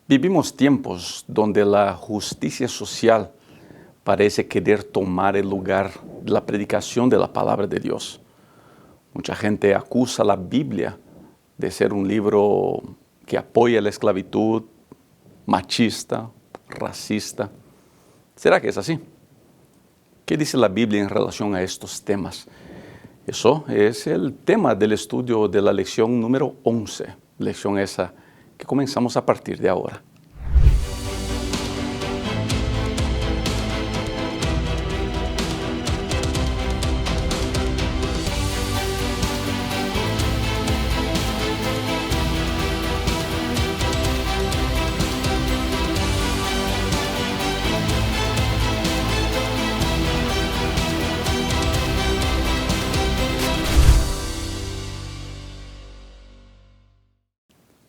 Vivimos tiempos donde la justicia social parece querer tomar el lugar de la predicación de la palabra de Dios. Mucha gente acusa la Biblia de ser un libro que apoya la esclavitud, machista, racista. ¿Será que es así? ¿Qué dice la Biblia en relación a estos temas? Eso es el tema del estudio de la lección número 11, lección esa que comenzamos a partir de ahora.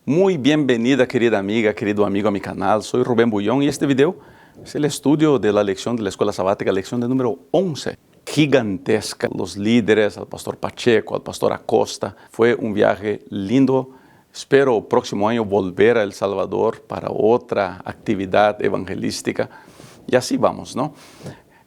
Muy bienvenida, querida amiga, querido amigo a mi canal. Soy Rubén Bullón y este video es el estudio de la lección de la Escuela Sabática, lección de número 11. Gigantesca. Los líderes, al pastor Pacheco, al pastor Acosta. Fue un viaje lindo. Espero próximo año volver a El Salvador para otra actividad evangelística. Y así vamos, ¿no?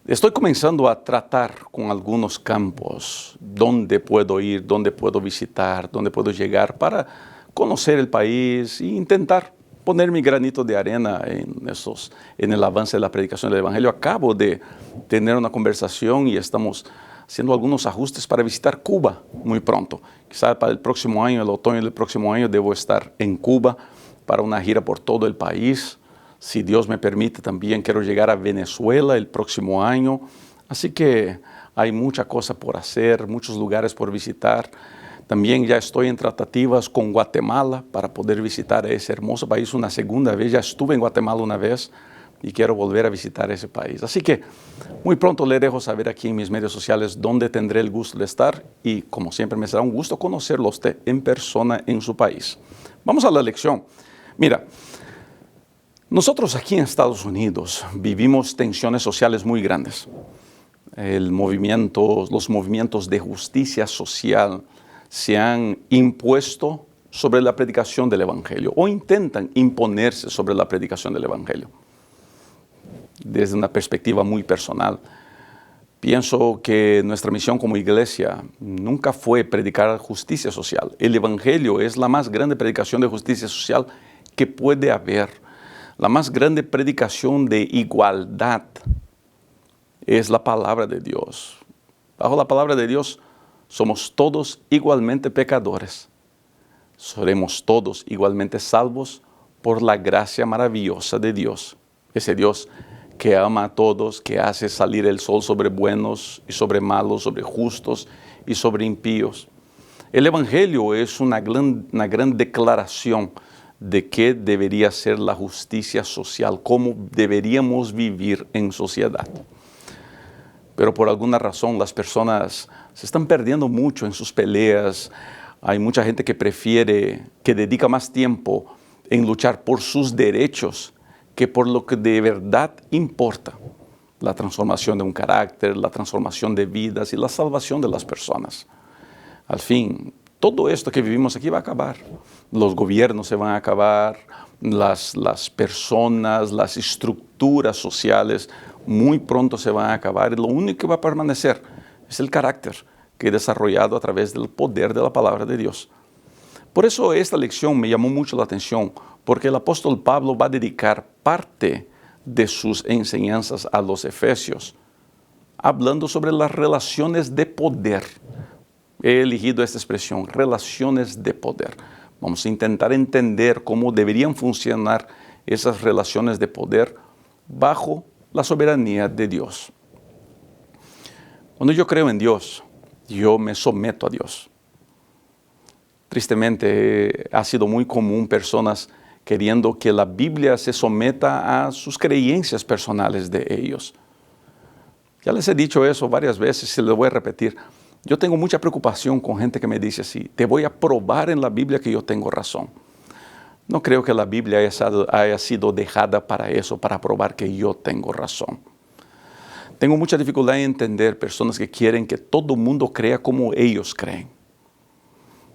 Estoy comenzando a tratar con algunos campos. ¿Dónde puedo ir? ¿Dónde puedo visitar? ¿Dónde puedo llegar para conocer el país e intentar poner mi granito de arena en el avance de la predicación del Evangelio? Acabo de tener una conversación y estamos haciendo algunos ajustes para visitar Cuba muy pronto. Quizá para el próximo año, el otoño del próximo año, debo estar en Cuba para una gira por todo el país. Si Dios me permite, también quiero llegar a Venezuela el próximo año. Así que hay mucha cosa por hacer, muchos lugares por visitar. También ya estoy en tratativas con Guatemala para poder visitar ese hermoso país una segunda vez. Ya estuve en Guatemala una vez y quiero volver a visitar ese país. Así que muy pronto le dejo saber aquí en mis medios sociales dónde tendré el gusto de estar y como siempre me será un gusto conocerlo a usted en persona en su país. Vamos a la lección. Mira, nosotros aquí en Estados Unidos vivimos tensiones sociales muy grandes. Los movimientos de justicia social se han impuesto sobre la predicación del Evangelio o intentan imponerse sobre la predicación del Evangelio. Desde una perspectiva muy personal, pienso que nuestra misión como iglesia nunca fue predicar justicia social. El Evangelio es la más grande predicación de justicia social que puede haber. La más grande predicación de igualdad es la palabra de Dios. Bajo la palabra de Dios, somos todos igualmente pecadores. Seremos todos igualmente salvos por la gracia maravillosa de Dios. Ese Dios que ama a todos, que hace salir el sol sobre buenos y sobre malos, sobre justos y sobre impíos. El Evangelio es una gran declaración de qué debería ser la justicia social, cómo deberíamos vivir en sociedad. Pero por alguna razón las personas se están perdiendo mucho en sus peleas. Hay mucha gente que dedica más tiempo en luchar por sus derechos que por lo que de verdad importa. La transformación de un carácter, la transformación de vidas y la salvación de las personas. Al fin, todo esto que vivimos aquí va a acabar. Los gobiernos se van a acabar, las personas, las estructuras sociales muy pronto se van a acabar y lo único que va a permanecer es el carácter que he desarrollado a través del poder de la palabra de Dios. Por eso esta lección me llamó mucho la atención, porque el apóstol Pablo va a dedicar parte de sus enseñanzas a los efesios, hablando sobre las relaciones de poder. He elegido esta expresión, relaciones de poder. Vamos a intentar entender cómo deberían funcionar esas relaciones de poder bajo la soberanía de Dios. Cuando yo creo en Dios, yo me someto a Dios. Tristemente, ha sido muy común personas queriendo que la Biblia se someta a sus creencias personales de ellos. Ya les he dicho eso varias veces y les voy a repetir. Yo tengo mucha preocupación con gente que me dice así, te voy a probar en la Biblia que yo tengo razón. No creo que la Biblia haya sido dejada para eso, para probar que yo tengo razón. Tengo mucha dificultad en entender personas que quieren que todo el mundo crea como ellos creen.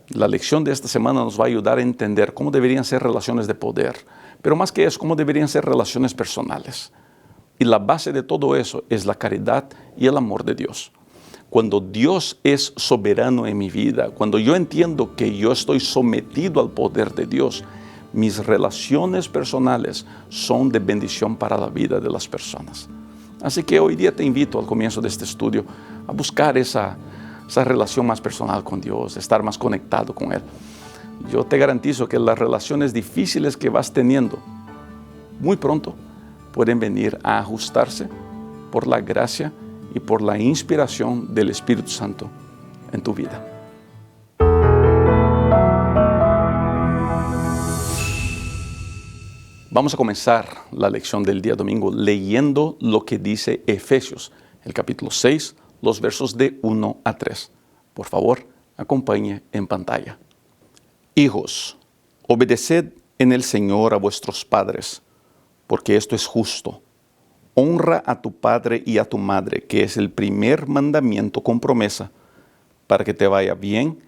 La lección de esta semana nos va a ayudar a entender cómo deberían ser relaciones de poder. Pero más que eso, cómo deberían ser relaciones personales. Y la base de todo eso es la caridad y el amor de Dios. Cuando Dios es soberano en mi vida, cuando yo entiendo que yo estoy sometido al poder de Dios, mis relaciones personales son de bendición para la vida de las personas. Así que hoy día te invito al comienzo de este estudio a buscar esa relación más personal con Dios, estar más conectado con Él. Yo te garantizo que las relaciones difíciles que vas teniendo, muy pronto pueden venir a ajustarse por la gracia y por la inspiración del Espíritu Santo en tu vida. Vamos a comenzar la lección del día domingo leyendo lo que dice Efesios, el capítulo 6, los versos de 1 a 3. Por favor, acompañe en pantalla. Hijos, obedeced en el Señor a vuestros padres, porque esto es justo. Honra a tu padre y a tu madre, que es el primer mandamiento con promesa, para que te vaya bien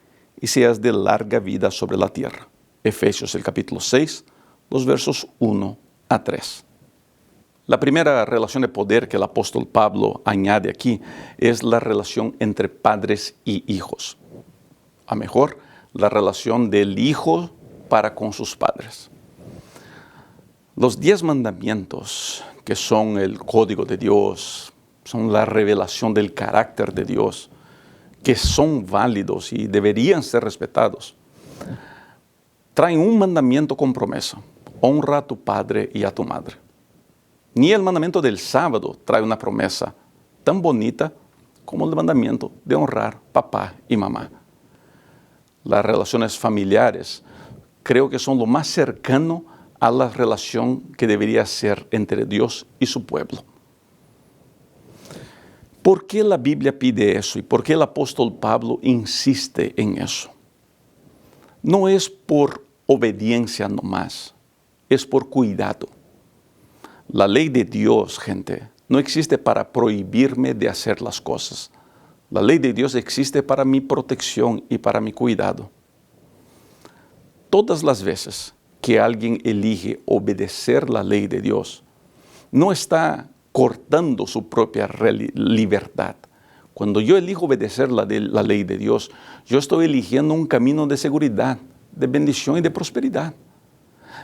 y seas de larga vida sobre la tierra. Efesios, el capítulo 6, los versos 1 a 3. La primera relación de poder que el apóstol Pablo añade aquí es la relación entre padres y hijos. A mejor, la relación del hijo para con sus padres. Los 10 mandamientos, que son el código de Dios, son la revelación del carácter de Dios, que son válidos y deberían ser respetados, traen un mandamiento con promesa: honra a tu padre y a tu madre. Ni el mandamiento del sábado trae una promesa tan bonita como el mandamiento de honrar papá y mamá. Las relaciones familiares creo que son lo más cercano a la relación que debería ser entre Dios y su pueblo. ¿Por qué la Biblia pide eso y por qué el apóstol Pablo insiste en eso? No es por obediencia nomás, es por cuidado. La ley de Dios, gente, no existe para prohibirme de hacer las cosas. La ley de Dios existe para mi protección y para mi cuidado. Todas las veces que alguien elige obedecer la ley de Dios, no está cortando su propia libertad. Cuando yo elijo obedecer la ley de Dios, yo estoy eligiendo un camino de seguridad, de bendición y de prosperidad.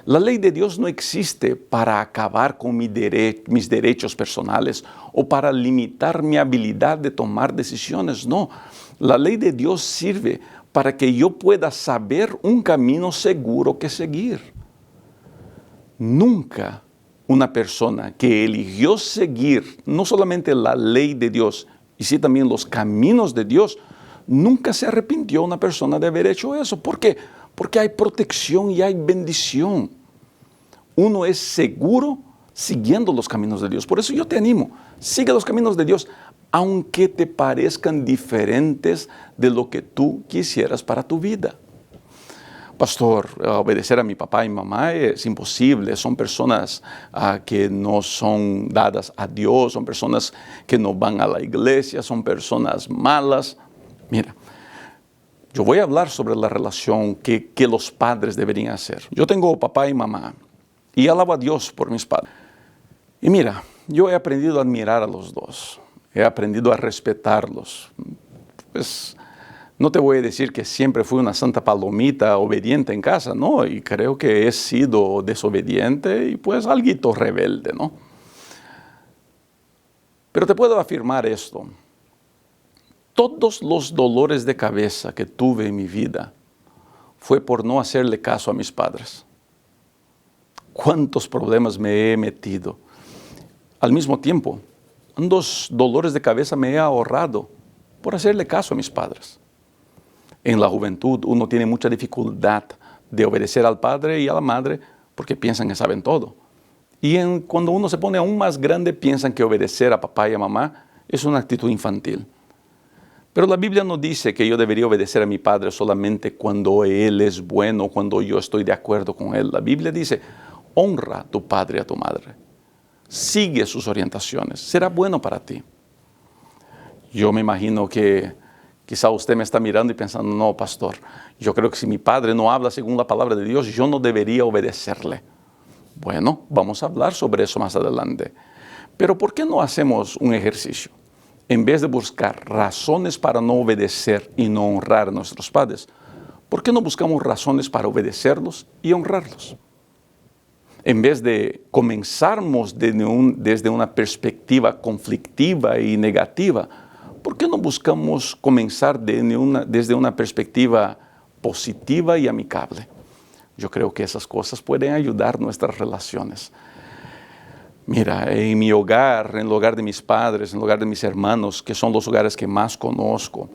La ley de Dios no existe para acabar con mis derechos personales o para limitar mi habilidad de tomar decisiones. No, la ley de Dios sirve para que yo pueda saber un camino seguro que seguir. Nunca una persona que eligió seguir no solamente la ley de Dios, y sí también los caminos de Dios, nunca se arrepintió una persona de haber hecho eso. ¿Por qué? Porque hay protección y hay bendición. Uno es seguro siguiendo los caminos de Dios. Por eso yo te animo, sigue los caminos de Dios, aunque te parezcan diferentes de lo que tú quisieras para tu vida. Pastor, obedecer a mi papá y mamá es imposible. Son personas que no son dadas a Dios, son personas que no van a la iglesia, son personas malas. Mira, yo voy a hablar sobre la relación que los padres deberían hacer. Yo tengo papá y mamá y alabo a Dios por mis padres. Y mira, yo he aprendido a admirar a los dos. He aprendido a respetarlos. Pues no te voy a decir que siempre fui una santa palomita obediente en casa, no, y creo que he sido desobediente y pues alguito rebelde, ¿no? Pero te puedo afirmar esto: todos los dolores de cabeza que tuve en mi vida fue por no hacerle caso a mis padres. ¿Cuántos problemas me he metido? Al mismo tiempo, dos dolores de cabeza me he ahorrado por hacerle caso a mis padres. En la juventud uno tiene mucha dificultad de obedecer al padre y a la madre porque piensan que saben todo. Y cuando uno se pone aún más grande piensan que obedecer a papá y a mamá es una actitud infantil. Pero la Biblia no dice que yo debería obedecer a mi padre solamente cuando él es bueno, cuando yo estoy de acuerdo con él. La Biblia dice: honra a tu padre y a tu madre. Sigue sus orientaciones, será bueno para ti. Yo me imagino que quizá usted me está mirando y pensando: no, pastor, yo creo que si mi padre no habla según la palabra de Dios, yo no debería obedecerle. Bueno, vamos a hablar sobre eso más adelante. Pero ¿por qué no hacemos un ejercicio? En vez de buscar razones para no obedecer y no honrar a nuestros padres, ¿por qué no buscamos razones para obedecerlos y honrarlos? En vez de comenzarmos desde una perspectiva conflictiva y negativa, ¿por qué no buscamos comenzar desde una perspectiva positiva y amigable? Yo creo que esas cosas pueden ayudar nuestras relaciones. Mira, en mi hogar, en el hogar de mis padres, en el hogar de mis hermanos, que son los hogares que más conozco,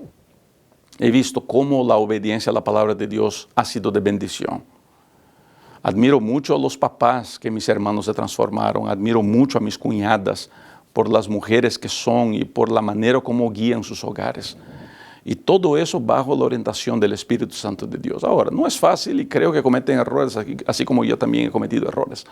he visto cómo la obediencia a la palabra de Dios ha sido de bendición. Admiro mucho a los papás que mis hermanos se transformaron, admiro mucho a mis cuñadas por las mujeres que son y por la manera como guían sus hogares. Y todo eso bajo la orientación del Espíritu Santo de Dios. Ahora, no es fácil y creo que cometen errores, así como yo también he cometido errores.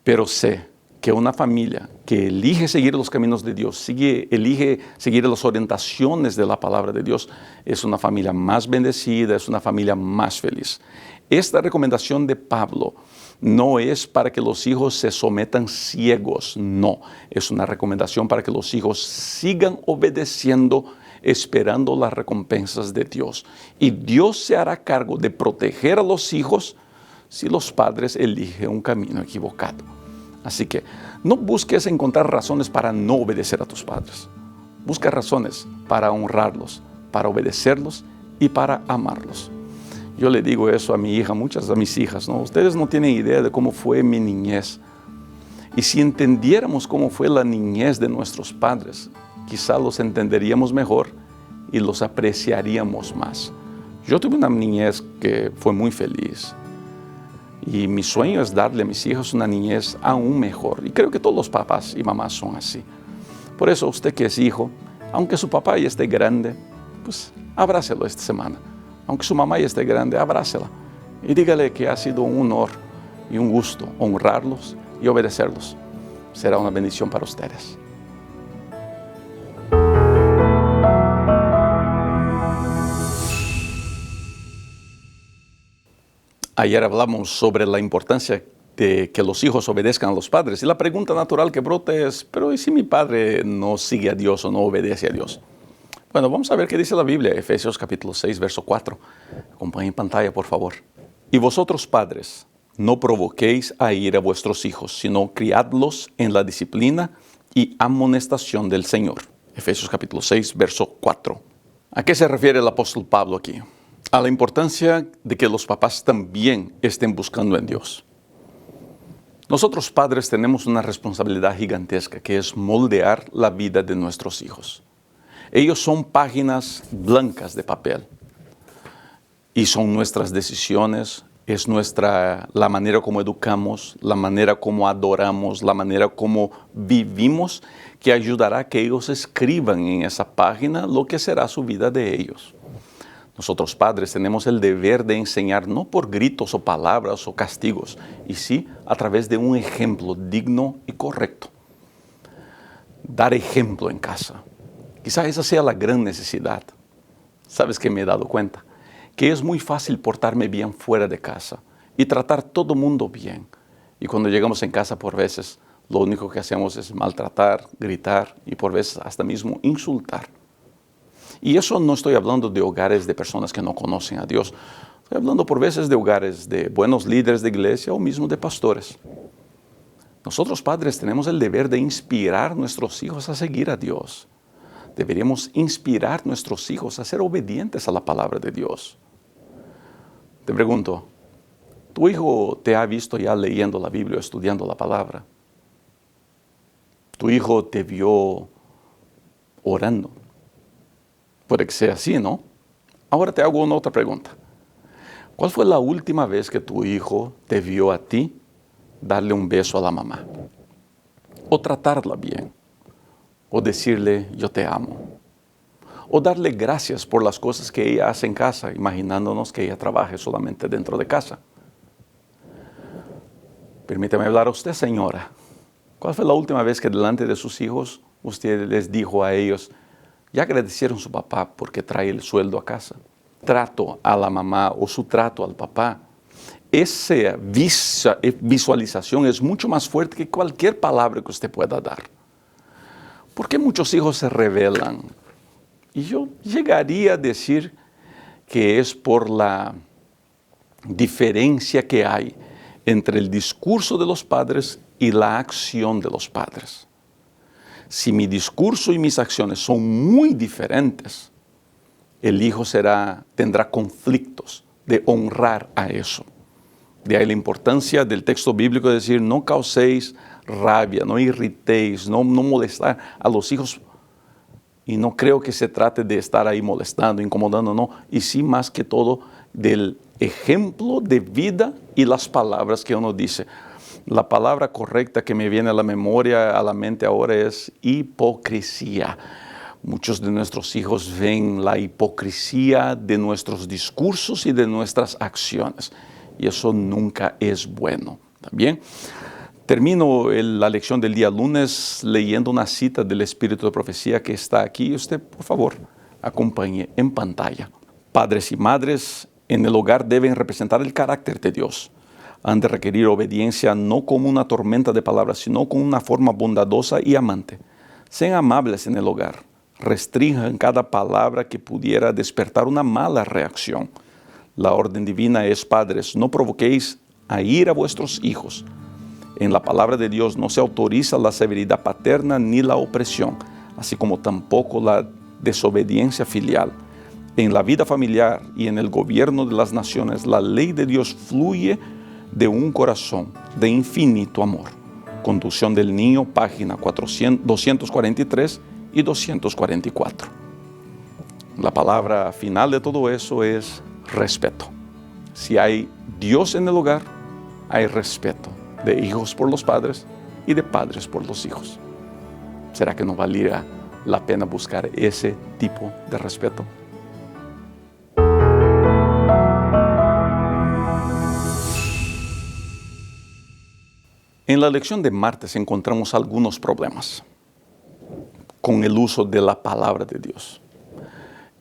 Pero sé que una familia que elige seguir los caminos de Dios, elige seguir las orientaciones de la palabra de Dios, es una familia más bendecida, es una familia más feliz. Esta recomendación de Pablo no es para que los hijos se sometan ciegos, no. Es una recomendación para que los hijos sigan obedeciendo, esperando las recompensas de Dios. Y Dios se hará cargo de proteger a los hijos si los padres eligen un camino equivocado. Así que no busques encontrar razones para no obedecer a tus padres. Busca razones para honrarlos, para obedecerlos y para amarlos. Yo le digo eso a mi hija, muchas a mis hijas, ¿no? Ustedes no tienen idea de cómo fue mi niñez. Y si entendiéramos cómo fue la niñez de nuestros padres, quizá los entenderíamos mejor y los apreciaríamos más. Yo tuve una niñez que fue muy feliz. Y mi sueño es darle a mis hijos una niñez aún mejor. Y creo que todos los papás y mamás son así. Por eso usted que es hijo, aunque su papá ya esté grande, pues abrácelo esta semana. Aunque su mamá ya esté grande, abrácela. Y dígale que ha sido un honor y un gusto honrarlos y obedecerlos. Será una bendición para ustedes. Ayer hablamos sobre la importancia de que los hijos obedezcan a los padres. Y la pregunta natural que brota es, pero ¿y si mi padre no sigue a Dios o no obedece a Dios? Bueno, vamos a ver qué dice la Biblia, Efesios capítulo 6, verso 4. Acompañen en pantalla, por favor. Y vosotros, padres, no provoquéis a ir a vuestros hijos, sino criadlos en la disciplina y amonestación del Señor. Efesios capítulo 6, verso 4. ¿A qué se refiere el apóstol Pablo aquí? A la importancia de que los papás también estén buscando en Dios. Nosotros padres tenemos una responsabilidad gigantesca que es moldear la vida de nuestros hijos. Ellos son páginas blancas de papel y son nuestras decisiones, es la manera como educamos, la manera como adoramos, la manera como vivimos que ayudará a que ellos escriban en esa página lo que será su vida de ellos. Nosotros padres tenemos el deber de enseñar no por gritos o palabras o castigos, y sí a través de un ejemplo digno y correcto. Dar ejemplo en casa. Quizá esa sea la gran necesidad. ¿Sabes qué me he dado cuenta? Que es muy fácil portarme bien fuera de casa y tratar todo el mundo bien. Y cuando llegamos en casa por veces, lo único que hacemos es maltratar, gritar y por veces hasta mismo insultar. Y eso no estoy hablando de hogares de personas que no conocen a Dios. Estoy hablando por veces de hogares de buenos líderes de iglesia o mismo de pastores. Nosotros padres tenemos el deber de inspirar a nuestros hijos a seguir a Dios. Deberíamos inspirar a nuestros hijos a ser obedientes a la palabra de Dios. Te pregunto, ¿tu hijo te ha visto ya leyendo la Biblia o estudiando la palabra? ¿Tu hijo te vio orando? Puede que sea así, ¿no? Ahora te hago una otra pregunta. ¿Cuál fue la última vez que tu hijo te vio a ti darle un beso a la mamá? O tratarla bien. O decirle, yo te amo. O darle gracias por las cosas que ella hace en casa, imaginándonos que ella trabaje solamente dentro de casa. Permítame hablar a usted, señora. ¿Cuál fue la última vez que delante de sus hijos usted les dijo a ellos, ya agradecieron a su papá porque trae el sueldo a casa? Trato a la mamá o su trato al papá esa visualización es mucho más fuerte que cualquier palabra que usted pueda dar. ¿Por qué muchos hijos se rebelan? Y yo llegaría a decir que es por la diferencia que hay entre el discurso de los padres y la acción de los padres. Si mi discurso y mis acciones son muy diferentes, el hijo tendrá conflictos de honrar a eso. De ahí la importancia del texto bíblico de decir, no causéis rabia, no irritéis, no molestar a los hijos. Y no creo que se trate de estar ahí molestando, incomodando, no. Y sí, más que todo, del ejemplo de vida y las palabras que uno dice. La palabra correcta que me viene a la memoria, a la mente ahora es hipocresía. Muchos de nuestros hijos ven la hipocresía de nuestros discursos y de nuestras acciones. Y eso nunca es bueno. ¿También? Termino la lección del día lunes leyendo una cita del Espíritu de Profecía que está aquí. Usted, por favor, acompañe en pantalla. Padres y madres en el hogar deben representar el carácter de Dios. Han de requerir obediencia no como una tormenta de palabras, sino con una forma bondadosa y amante. Sean amables en el hogar. Restrinjan cada palabra que pudiera despertar una mala reacción. La orden divina es, padres, no provoquéis a ira a vuestros hijos. En la palabra de Dios no se autoriza la severidad paterna ni la opresión, así como tampoco la desobediencia filial. En la vida familiar y en el gobierno de las naciones, la ley de Dios fluye de un corazón de infinito amor. Conducción del Niño, página 243 y 244. La palabra final de todo eso es respeto. Si hay Dios en el hogar, hay respeto de hijos por los padres y de padres por los hijos. ¿Será que no valdría la pena buscar ese tipo de respeto? En la lección de martes encontramos algunos problemas con el uso de la palabra de Dios.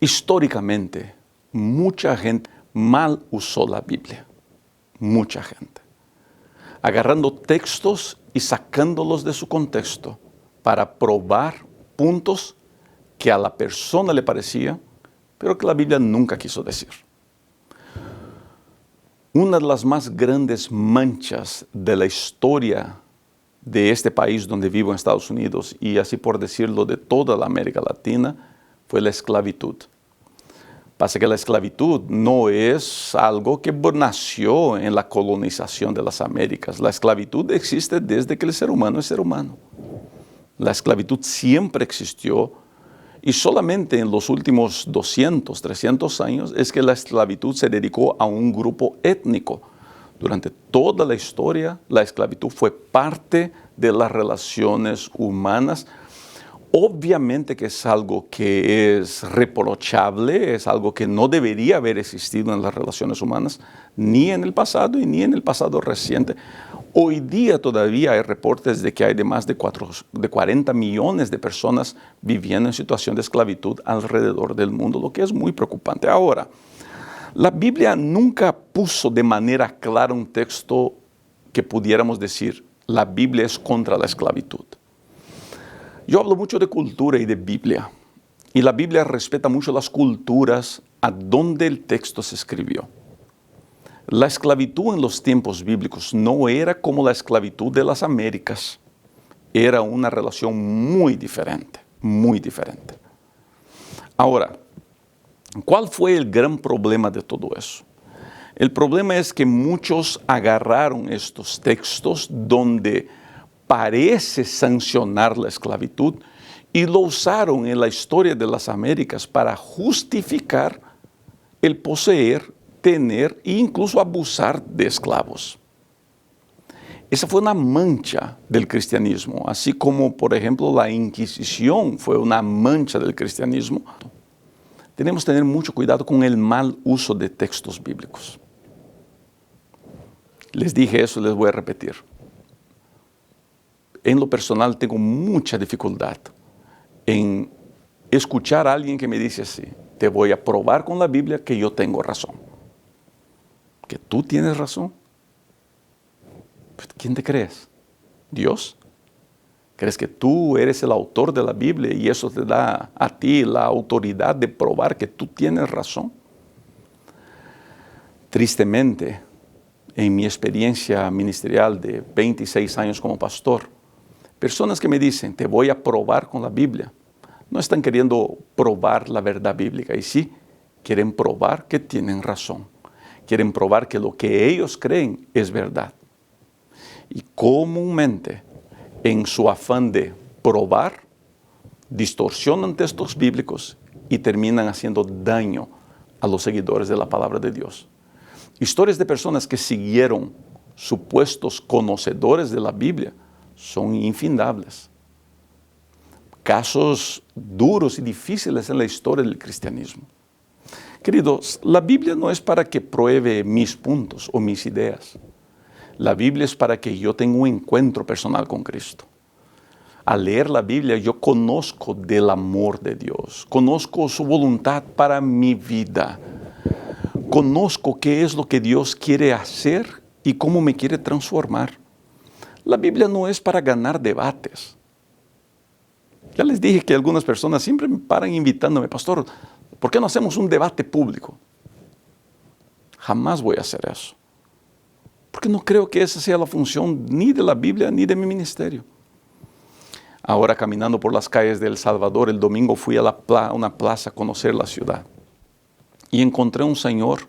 Históricamente, mucha gente mal usó la Biblia. Mucha gente. Agarrando textos y sacándolos de su contexto para probar puntos que a la persona le parecía, pero que la Biblia nunca quiso decir. Una de las más grandes manchas de la historia de este país donde vivo en Estados Unidos y así por decirlo de toda la América Latina fue la esclavitud. Pasa que la esclavitud no es algo que nació en la colonización de las Américas. La esclavitud existe desde que el ser humano es ser humano. La esclavitud siempre existió y solamente en los últimos 200, 300 años es que la esclavitud se dedicó a un grupo étnico. Durante toda la historia, la esclavitud fue parte de las relaciones humanas. Obviamente que es algo que es reprochable, es algo que no debería haber existido en las relaciones humanas, ni en el pasado y ni en el pasado reciente. Hoy día todavía hay reportes de que hay de más de 40 millones de personas viviendo en situación de esclavitud alrededor del mundo, lo que es muy preocupante. Ahora, la Biblia nunca puso de manera clara un texto que pudiéramos decir, la Biblia es contra la esclavitud. Yo hablo mucho de cultura y de Biblia, y la Biblia respeta mucho las culturas a donde el texto se escribió. La esclavitud en los tiempos bíblicos no era como la esclavitud de las Américas, era una relación muy diferente, muy diferente. Ahora, ¿cuál fue el gran problema de todo eso? El problema es que muchos agarraron estos textos donde parece sancionar la esclavitud y lo usaron en la historia de las Américas para justificar el poseer, tener e incluso abusar de esclavos. Esa fue una mancha del cristianismo, así como, por ejemplo, la Inquisición fue una mancha del cristianismo. Tenemos que tener mucho cuidado con el mal uso de textos bíblicos. Les dije eso y les voy a repetir. En lo personal tengo mucha dificultad en escuchar a alguien que me dice así, te voy a probar con la Biblia que yo tengo razón. ¿Que tú tienes razón? ¿Quién te crees? ¿Dios? ¿Crees que tú eres el autor de la Biblia y eso te da a ti la autoridad de probar que tú tienes razón? Tristemente, en mi experiencia ministerial de 26 años como pastor, personas que me dicen, te voy a probar con la Biblia, no están queriendo probar la verdad bíblica, y sí, quieren probar que tienen razón. Quieren probar que lo que ellos creen es verdad. Y comúnmente, en su afán de probar, distorsionan textos bíblicos y terminan haciendo daño a los seguidores de la palabra de Dios. Historias de personas que siguieron supuestos conocedores de la Biblia son infindables. Casos duros y difíciles en la historia del cristianismo. Queridos, la Biblia no es para que pruebe mis puntos o mis ideas. La Biblia es para que yo tenga un encuentro personal con Cristo. Al leer la Biblia yo conozco del amor de Dios, conozco su voluntad para mi vida, conozco qué es lo que Dios quiere hacer y cómo me quiere transformar. La Biblia no es para ganar debates. Ya les dije que algunas personas siempre me paran invitándome, pastor, ¿por qué no hacemos un debate público? Jamás voy a hacer eso. Porque no creo que esa sea la función ni de la Biblia ni de mi ministerio. Ahora, caminando por las calles de El Salvador, el domingo fui a una plaza a conocer la ciudad. Y encontré un señor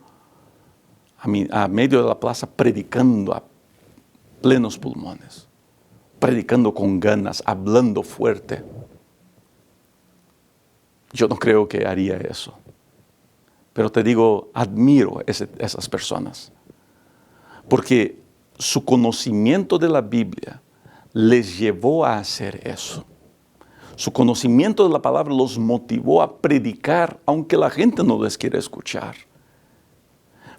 a medio de la plaza predicando a plenos pulmones. Predicando con ganas, hablando fuerte. Yo no creo que haría eso. Pero te digo, admiro esas personas. Porque su conocimiento de la Biblia les llevó a hacer eso. Su conocimiento de la palabra los motivó a predicar, aunque la gente no les quiera escuchar.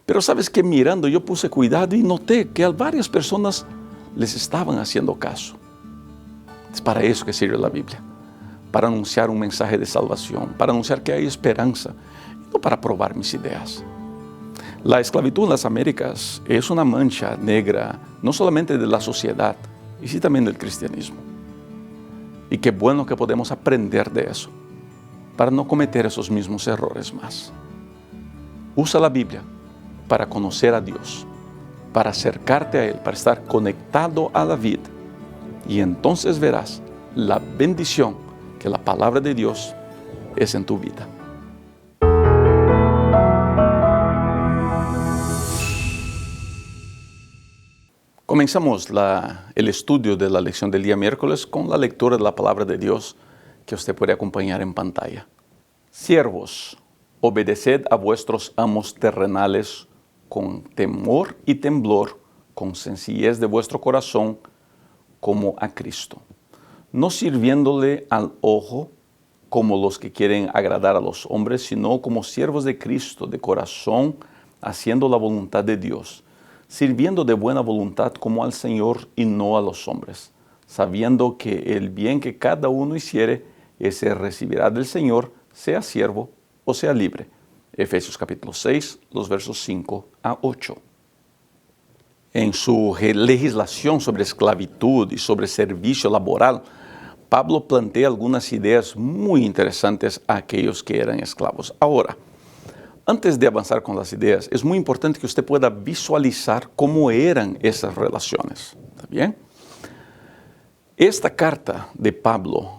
Pero sabes que mirando yo puse cuidado y noté que a varias personas les estaban haciendo caso. Es para eso que sirve la Biblia. Para anunciar un mensaje de salvación, para anunciar que hay esperanza, no para probar mis ideas. La esclavitud en las Américas es una mancha negra, no solamente de la sociedad, y sí también del cristianismo. Y qué bueno que podemos aprender de eso, para no cometer esos mismos errores más. Usa la Biblia para conocer a Dios, para acercarte a Él, para estar conectado a la vida. Y entonces verás la bendición que la palabra de Dios es en tu vida. Comenzamos el estudio de la lección del día miércoles con la lectura de la palabra de Dios que usted puede acompañar en pantalla. Siervos, obedeced a vuestros amos terrenales con temor y temblor, con sencillez de vuestro corazón, como a Cristo, no sirviéndole al ojo como los que quieren agradar a los hombres, sino como siervos de Cristo de corazón, haciendo la voluntad de Dios, sirviendo de buena voluntad como al Señor y no a los hombres, sabiendo que el bien que cada uno hiciere, ese recibirá del Señor, sea siervo o sea libre. Efesios capítulo 6, los versos 5 a 8. En su legislación sobre esclavitud y sobre servicio laboral, Pablo plantea algunas ideas muy interesantes a aquellos que eran esclavos. Ahora, antes de avanzar con las ideas, es muy importante que usted pueda visualizar cómo eran esas relaciones. ¿Está bien? Esta carta de Pablo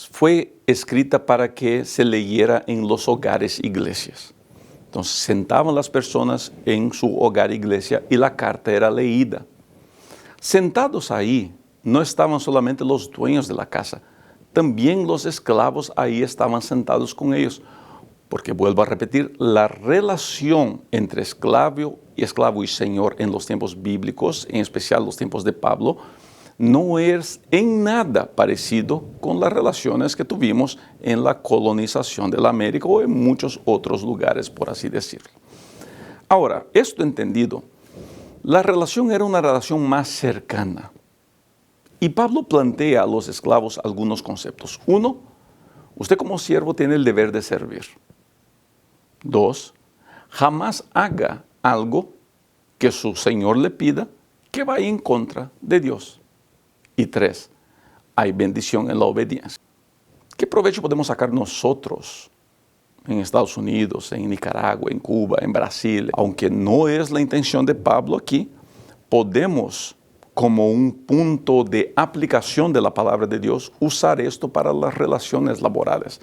fue escrita para que se leyera en los hogares iglesias. Entonces sentaban las personas en su hogar iglesia y la carta era leída. Sentados ahí no estaban solamente los dueños de la casa, también los esclavos ahí estaban sentados con ellos. Porque vuelvo a repetir, la relación entre esclavo y señor en los tiempos bíblicos, en especial los tiempos de Pablo, no es en nada parecido con las relaciones que tuvimos en la colonización de la América o en muchos otros lugares, por así decirlo. Ahora, esto entendido, la relación era una relación más cercana. Y Pablo plantea a los esclavos algunos conceptos. Uno, usted como siervo tiene el deber de servir. 2, jamás haga algo que su señor le pida que va en contra de Dios. Y 3, hay bendición en la obediencia. ¿Qué provecho podemos sacar nosotros en Estados Unidos, en Nicaragua, en Cuba, en Brasil? Aunque no es la intención de Pablo aquí, podemos, como un punto de aplicación de la palabra de Dios, usar esto para las relaciones laborales.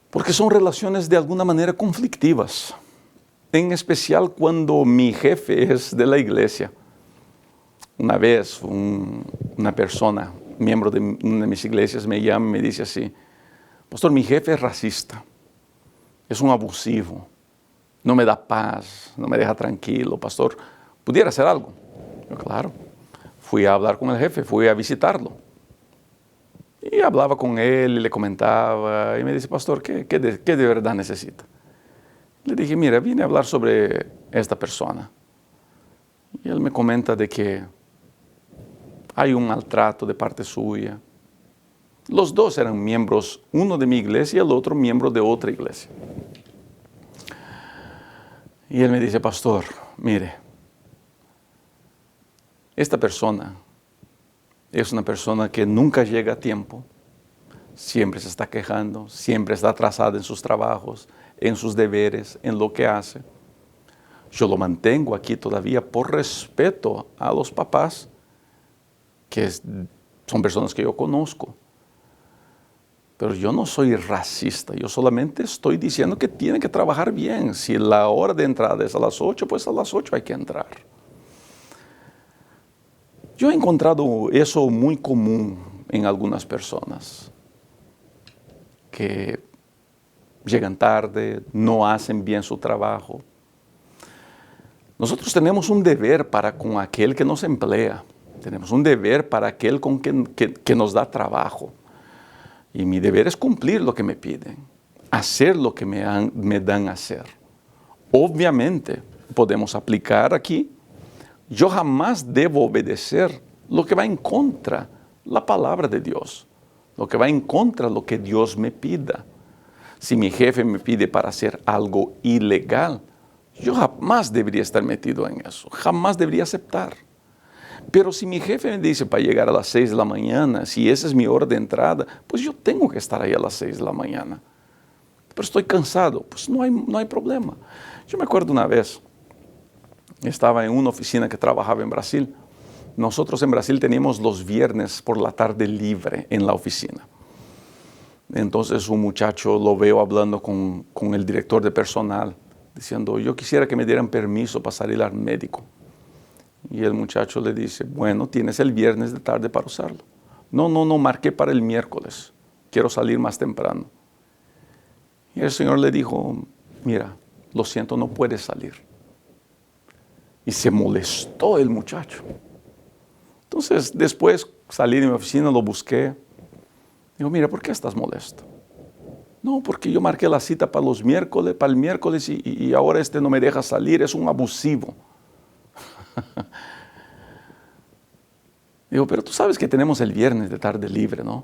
Porque son relaciones de alguna manera conflictivas, en especial cuando mi jefe es de la iglesia. Una vez una persona, miembro de una de mis iglesias, me llama y me dice así: pastor, mi jefe es racista, es un abusivo, no me da paz, no me deja tranquilo, pastor, ¿pudiera hacer algo? Yo, claro. Fui a hablar con el jefe, fui a visitarlo. Y hablaba con él y le comentaba, y me dice: pastor, ¿qué de verdad necesita? Le dije: mira, vine a hablar sobre esta persona. Y él me comenta de que hay un maltrato de parte suya. Los dos eran miembros, uno de mi iglesia y el otro miembro de otra iglesia. Y él me dice: pastor, mire, esta persona es una persona que nunca llega a tiempo, siempre se está quejando, siempre está atrasada en sus trabajos, en sus deberes, en lo que hace. Yo lo mantengo aquí todavía por respeto a los papás, que son personas que yo conozco. Pero yo no soy racista, yo solamente estoy diciendo que tiene que trabajar bien. Si la hora de entrada es a las 8, pues a las 8 hay que entrar. Yo he encontrado eso muy común en algunas personas, que llegan tarde, no hacen bien su trabajo. Nosotros tenemos un deber para con aquel que nos emplea, tenemos un deber para aquel con que nos da trabajo. Y mi deber es cumplir lo que me piden, hacer lo que me dan a hacer. Obviamente, podemos aplicar aquí, yo jamás debo obedecer lo que va en contra la palabra de Dios, lo que va en contra lo que Dios me pida. Si mi jefe me pide para hacer algo ilegal, yo jamás debería estar metido en eso, jamás debería aceptar. Pero si mi jefe me dice para llegar a las 6 de la mañana, si esa es mi hora de entrada, pues yo tengo que estar ahí a las 6 de la mañana. Pero estoy cansado, pues no hay problema. Yo me acuerdo una vez, estaba en una oficina que trabajaba en Brasil. Nosotros en Brasil teníamos los viernes por la tarde libre en la oficina. Entonces un muchacho lo veo hablando con el director de personal, diciendo: yo quisiera que me dieran permiso para salir al médico. Y el muchacho le dice: bueno, tienes el viernes de tarde para usarlo. No, marqué para el miércoles, quiero salir más temprano. Y el señor le dijo: mira, lo siento, no puedes salir. Y se molestó el muchacho. Entonces, después salí de mi oficina, lo busqué. Digo: mira, ¿por qué estás molesto? No, porque yo marqué la cita para el miércoles y ahora no me deja salir, es un abusivo. Digo: pero tú sabes que tenemos el viernes de tarde libre, ¿no?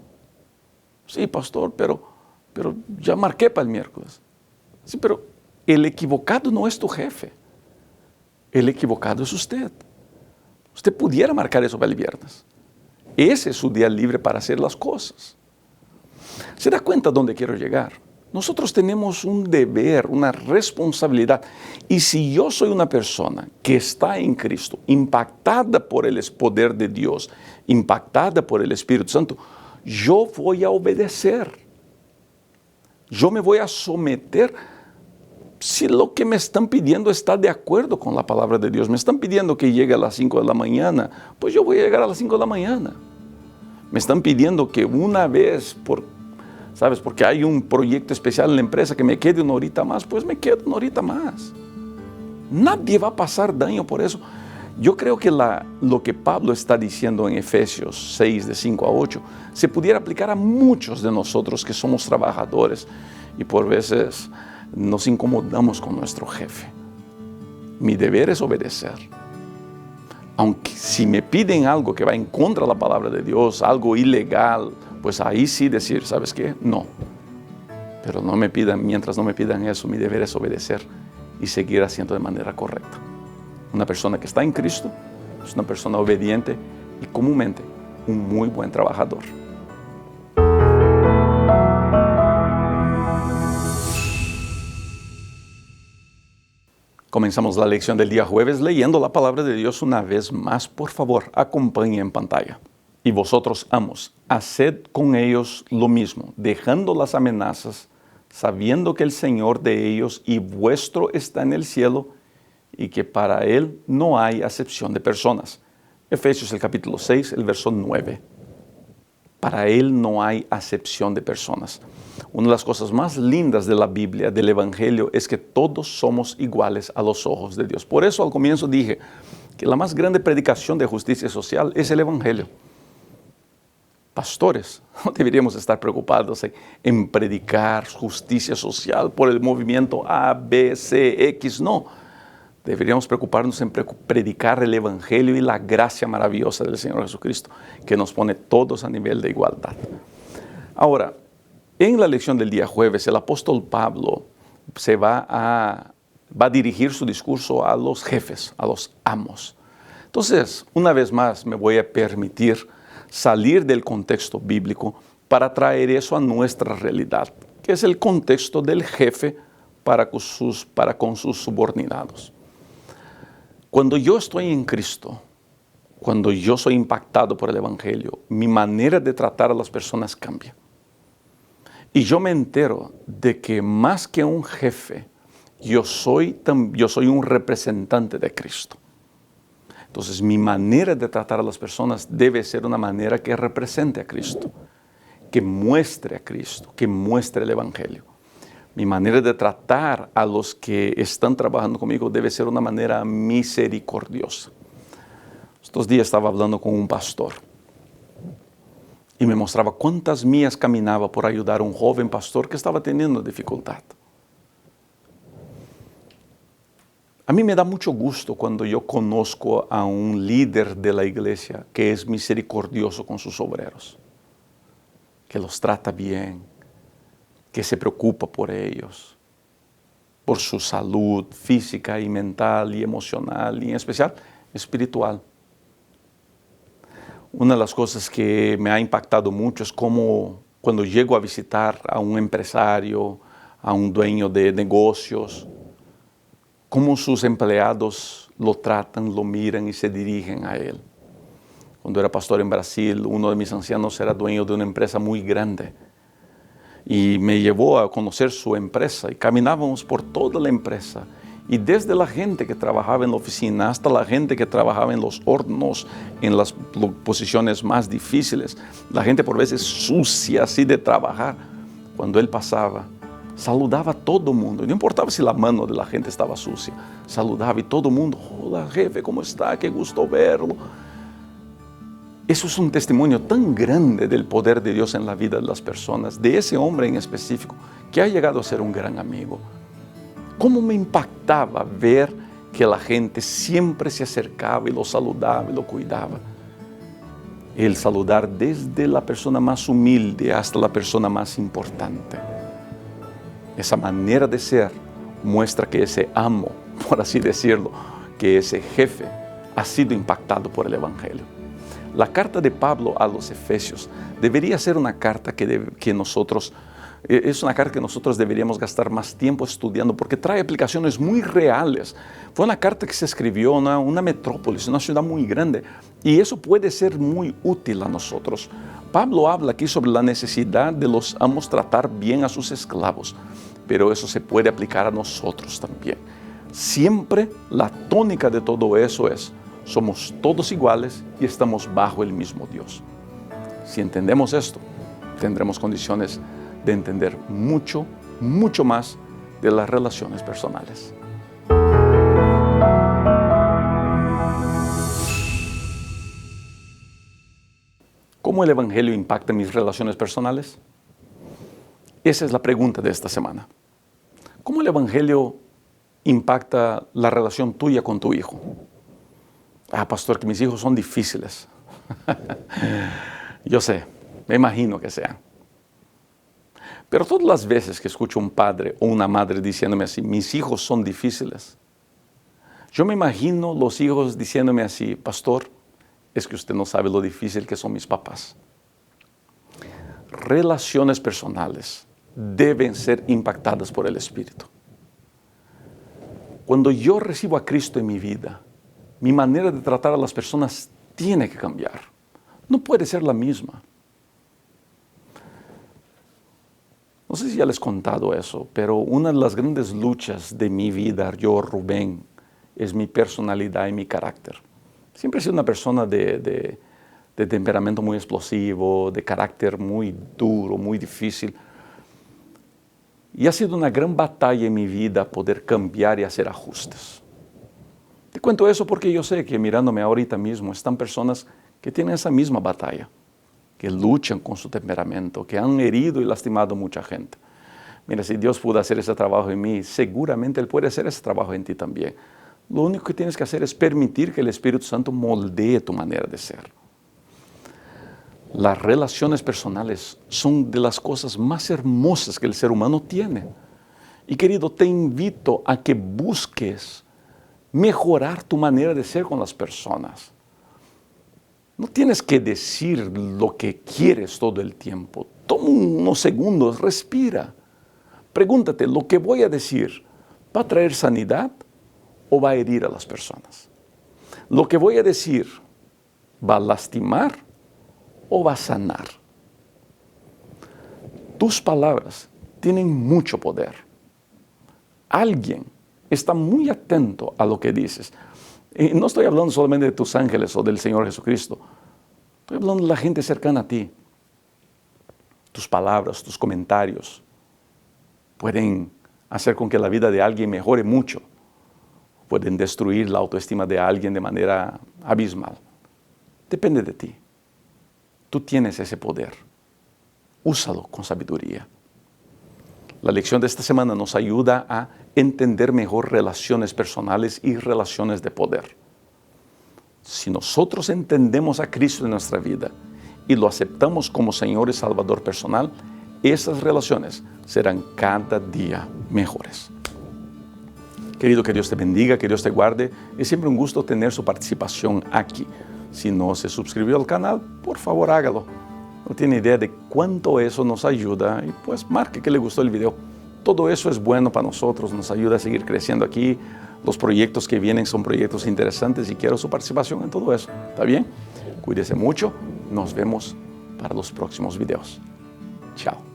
Sí, pastor, pero ya marqué para el miércoles. Sí, pero el equivocado no es tu jefe. El equivocado es usted. Usted pudiera marcar eso para el viernes. Ese es su día libre para hacer las cosas. ¿Se da cuenta dónde quiero llegar? Nosotros tenemos un deber, una responsabilidad. Y si yo soy una persona que está en Cristo, impactada por el poder de Dios, impactada por el Espíritu Santo, yo voy a obedecer. Yo me voy a someter si lo que me están pidiendo está de acuerdo con la palabra de Dios. Me están pidiendo que llegue a las 5 de la mañana, pues yo voy a llegar a las 5 de la mañana. Me están pidiendo que una vez ¿sabes? Porque hay un proyecto especial en la empresa que me quede una horita más, pues me quedo una horita más. Nadie va a pasar daño por eso. Yo creo que lo que Pablo está diciendo en Efesios 6, de 5 a 8, se pudiera aplicar a muchos de nosotros que somos trabajadores y por veces nos incomodamos con nuestro jefe. Mi deber es obedecer. Aunque si me piden algo que va en contra de la palabra de Dios, algo ilegal, pues ahí sí decir: ¿sabes qué? No. Pero mientras no me pidan eso, mi deber es obedecer y seguir haciendo de manera correcta. Una persona que está en Cristo es una persona obediente y comúnmente un muy buen trabajador. Comenzamos la lección del día jueves leyendo la palabra de Dios una vez más. Por favor, acompañe en pantalla. Y vosotros, amos, haced con ellos lo mismo, dejando las amenazas, sabiendo que el Señor de ellos y vuestro está en el cielo y que para Él no hay acepción de personas. Efesios el capítulo 6, el verso 9. Para Él no hay acepción de personas. Una de las cosas más lindas de la Biblia, del Evangelio, es que todos somos iguales a los ojos de Dios. Por eso al comienzo dije que la más grande predicación de justicia social es el Evangelio. Pastores, no deberíamos estar preocupados en predicar justicia social por el movimiento A, B, C, X, no. Deberíamos preocuparnos en predicar el Evangelio y la gracia maravillosa del Señor Jesucristo, que nos pone todos a nivel de igualdad. Ahora, en la lección del día jueves, el apóstol Pablo va a dirigir su discurso a los jefes, a los amos. Entonces, una vez más me voy a permitir salir del contexto bíblico para traer eso a nuestra realidad, que es el contexto del jefe para con sus subordinados. Cuando yo estoy en Cristo, cuando yo soy impactado por el Evangelio, mi manera de tratar a las personas cambia. Y yo me entero de que más que un jefe, yo soy un representante de Cristo. Entonces, mi manera de tratar a las personas debe ser una manera que represente a Cristo, que muestre a Cristo, que muestre el Evangelio. Mi manera de tratar a los que están trabajando conmigo debe ser una manera misericordiosa. Estos días estaba hablando con un pastor y me mostraba cuántas millas caminaba por ayudar a un joven pastor que estaba teniendo dificultad. A mí me da mucho gusto cuando yo conozco a un líder de la iglesia que es misericordioso con sus obreros, que los trata bien, que se preocupa por ellos, por su salud física y mental y emocional y en especial espiritual. Una de las cosas que me ha impactado mucho es cómo cuando llego a visitar a un empresario, a un dueño de negocios, cómo sus empleados lo tratan, lo miran y se dirigen a él. Cuando era pastor en Brasil, uno de mis ancianos era dueño de una empresa muy grande y me llevó a conocer su empresa y caminábamos por toda la empresa y desde la gente que trabajaba en la oficina hasta la gente que trabajaba en los hornos, en las posiciones más difíciles, la gente por veces sucia así de trabajar, cuando él pasaba, saludaba a todo el mundo, no importaba si la mano de la gente estaba sucia, saludaba y todo el mundo, hola jefe, ¿cómo está? Qué gusto verlo. Eso es un testimonio tan grande del poder de Dios en la vida de las personas, de ese hombre en específico, que ha llegado a ser un gran amigo. ¿Cómo me impactaba ver que la gente siempre se acercaba y lo saludaba y lo cuidaba? El saludar desde la persona más humilde hasta la persona más importante. Esa manera de ser muestra que ese amo, por así decirlo, que ese jefe ha sido impactado por el Evangelio. La carta de Pablo a los Efesios debería ser una carta que nosotros deberíamos gastar más tiempo estudiando porque trae aplicaciones muy reales. Fue una carta que se escribió en una metrópolis, una ciudad muy grande, y eso puede ser muy útil a nosotros. Pablo habla aquí sobre la necesidad de los amos tratar bien a sus esclavos, pero eso se puede aplicar a nosotros también. Siempre la tónica de todo eso es: somos todos iguales y estamos bajo el mismo Dios. Si entendemos esto, tendremos condiciones de entender mucho, mucho más de las relaciones personales. ¿Cómo el Evangelio impacta mis relaciones personales? Esa es la pregunta de esta semana. ¿Cómo el Evangelio impacta la relación tuya con tu hijo? Ah, pastor, que mis hijos son difíciles. Yo sé, me imagino que sean. Pero todas las veces que escucho a un padre o una madre diciéndome así, mis hijos son difíciles, Yo me imagino los hijos diciéndome así: pastor, es que usted no sabe lo difícil que son mis papás. Relaciones personales deben ser impactadas por el Espíritu. Cuando yo recibo a Cristo en mi vida, mi manera de tratar a las personas tiene que cambiar. No puede ser la misma. No sé si ya les he contado eso, pero una de las grandes luchas de mi vida, yo, Rubén, es mi personalidad y mi carácter. Siempre he sido una persona de temperamento muy explosivo, de carácter muy duro, muy difícil. Y ha sido una gran batalla en mi vida poder cambiar y hacer ajustes. Te cuento eso porque yo sé que mirándome ahorita mismo están personas que tienen esa misma batalla, que luchan con su temperamento, que han herido y lastimado a mucha gente. Mira, si Dios pudo hacer ese trabajo en mí, seguramente Él puede hacer ese trabajo en ti también. Lo único que tienes que hacer es permitir que el Espíritu Santo moldee tu manera de ser. Las relaciones personales son de las cosas más hermosas que el ser humano tiene. Y querido, te invito a que busques mejorar tu manera de ser con las personas. No tienes que decir lo que quieres todo el tiempo. Toma unos segundos, respira. Pregúntate, ¿lo que voy a decir va a traer sanidad o va a herir a las personas? ¿Lo que voy a decir va a lastimar o va a sanar? Tus palabras tienen mucho poder. Alguien está muy atento a lo que dices. Y no estoy hablando solamente de tus ángeles o del Señor Jesucristo. Estoy hablando de la gente cercana a ti. Tus palabras, tus comentarios pueden hacer con que la vida de alguien mejore mucho. Pueden destruir la autoestima de alguien de manera abismal. Depende de ti. Tú tienes ese poder. Úsalo con sabiduría. La lección de esta semana nos ayuda a entender mejor relaciones personales y relaciones de poder. Si nosotros entendemos a Cristo en nuestra vida y lo aceptamos como Señor y Salvador personal, esas relaciones serán cada día mejores. Querido, que Dios te bendiga, que Dios te guarde. Es siempre un gusto tener su participación aquí. Si no se suscribió al canal, por favor hágalo. No tiene idea de cuánto eso nos ayuda y pues marque que le gustó el video. Todo eso es bueno para nosotros, nos ayuda a seguir creciendo aquí. Los proyectos que vienen son proyectos interesantes y quiero su participación en todo eso. ¿Está bien? Cuídese mucho. Nos vemos para los próximos videos. Chao.